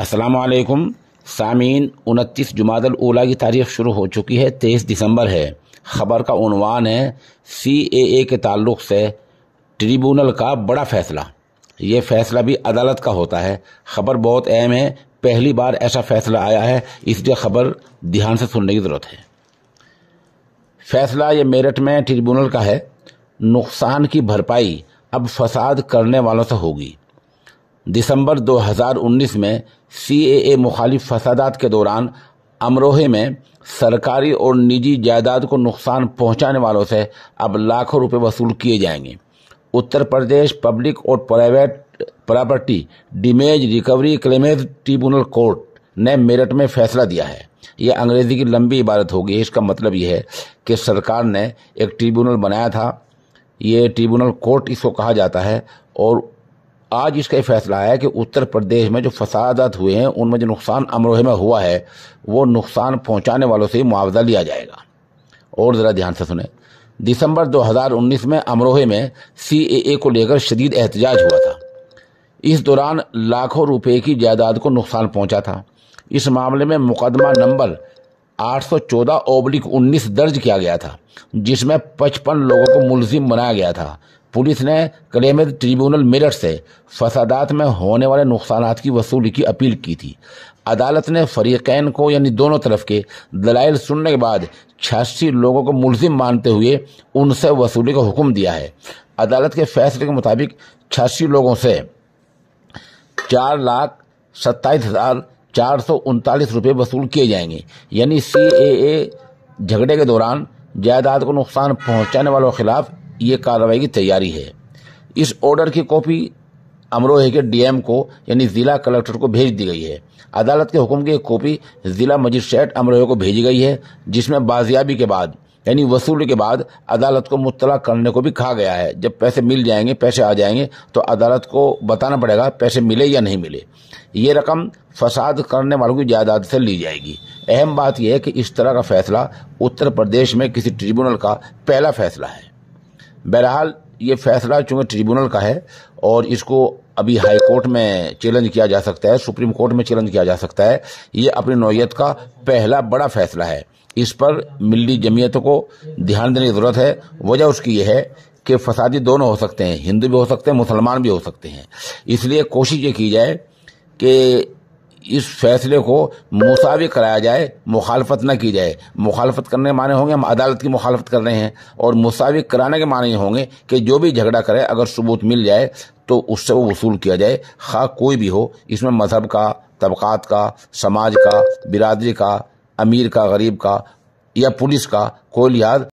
अस्सलाम वालेकुम सामीन। 29 जुमादल ऊला की तारीख शुरू हो चुकी है। 23 दिसंबर है। खबर का उन्वान है CAA के ताल्लुक से ट्रिब्यूनल का बड़ा फैसला। ये फैसला भी अदालत का होता है। खबर बहुत अहम है, पहली बार ऐसा फैसला आया है, इसलिए खबर ध्यान से सुनने की जरूरत है। फैसला ये मेरठ में ट्रिब्यूनल का है। नुकसान की भरपाई अब फसाद करने वालों से होगी। दिसंबर 2019 में CAA मुखालिफ फसादात के दौरान अमरोहे में सरकारी और निजी जायदाद को नुकसान पहुंचाने वालों से अब लाखों रुपए वसूल किए जाएंगे। उत्तर प्रदेश पब्लिक और private property damage recovery claims tribunal court ने मेरठ में फैसला दिया है। यह अंग्रेजी की लंबी इबारत होगी। इसका मतलब यह है कि सरकार ने एक ट्रिब्यूनल बनाया था, ये ट्रिब्यूनल कोर्ट इसको कहा जाता है, और आज इसका फैसला आया कि उत्तर प्रदेश में जो फसादात हुए हैं उनमें जो नुकसान अमरोहे में हुआ है वो नुकसान पहुंचाने वालों से ही मुआवजा लिया जाएगा। और ज़रा ध्यान से सुने। दिसंबर 2019 में अमरोहे में CAA को लेकर शदीद एहतजाज हुआ था। इस दौरान लाखों रुपए की जायदाद को नुकसान पहुंचा था। इस मामले में मुकदमा नंबर 814/19 दर्ज किया गया था, जिसमें 55 लोगों को मुलजिम बनाया गया था। पुलिस ने क्लेम्स ट्रिब्यूनल मेरठ से फसादात में होने वाले नुकसानात की वसूली की अपील की थी। अदालत ने फरीकैन को यानी दोनों तरफ के दलाइल सुनने के बाद 86 लोगों को मुलजिम मानते हुए उनसे वसूली का हुक्म दिया है। अदालत के फैसले के मुताबिक 86 लोगों से 4,27,439 रुपये वसूल किए जाएंगे। यानी CAA झगड़े के दौरान जायदाद को नुकसान पहुंचाने वालों के खिलाफ ये कार्रवाई की तैयारी है। इस ऑर्डर की कॉपी अमरोहे के DM को यानी जिला कलेक्टर को भेज दी गई है। अदालत के हुक्म की एक कॉपी जिला मजिस्ट्रेट अमरोहे को भेजी गई है, जिसमें बाजियाबी के बाद यानी वसूली के बाद अदालत को मुत्तला करने को भी कहा गया है। जब पैसे मिल जाएंगे, पैसे आ जाएंगे, तो अदालत को बताना पड़ेगा पैसे मिले या नहीं मिले। ये रकम फसाद करने वालों की जायदाद से ली जाएगी। अहम बात यह है कि इस तरह का फैसला उत्तर प्रदेश में किसी ट्रिब्यूनल का पहला फैसला है। बहरहाल ये फैसला चूंकि ट्रिब्यूनल का है और इसको अभी हाई कोर्ट में चैलेंज किया जा सकता है, सुप्रीम कोर्ट में चैलेंज किया जा सकता है। ये अपनी नौयत का पहला बड़ा फैसला है। इस पर मिली जमीयतों को ध्यान देने की जरूरत है। वजह उसकी ये है कि फसादी दोनों हो सकते हैं, हिंदू भी हो सकते हैं, मुसलमान भी हो सकते हैं। इसलिए कोशिश ये की जाए कि इस फैसले को मुसावी कराया जाए, मुखालफत न की जाए। मुखालफत करने के माने होंगे हम अदालत की मुखालफत कर रहे हैं, और मुसावी कराने के माने होंगे कि जो भी झगड़ा करे अगर सबूत मिल जाए तो उससे वो वसूल किया जाए, खा कोई भी हो। इसमें मजहब का, तबकात का, समाज का, बिरादरी का, अमीर का, गरीब का या पुलिस का कोई लिहाज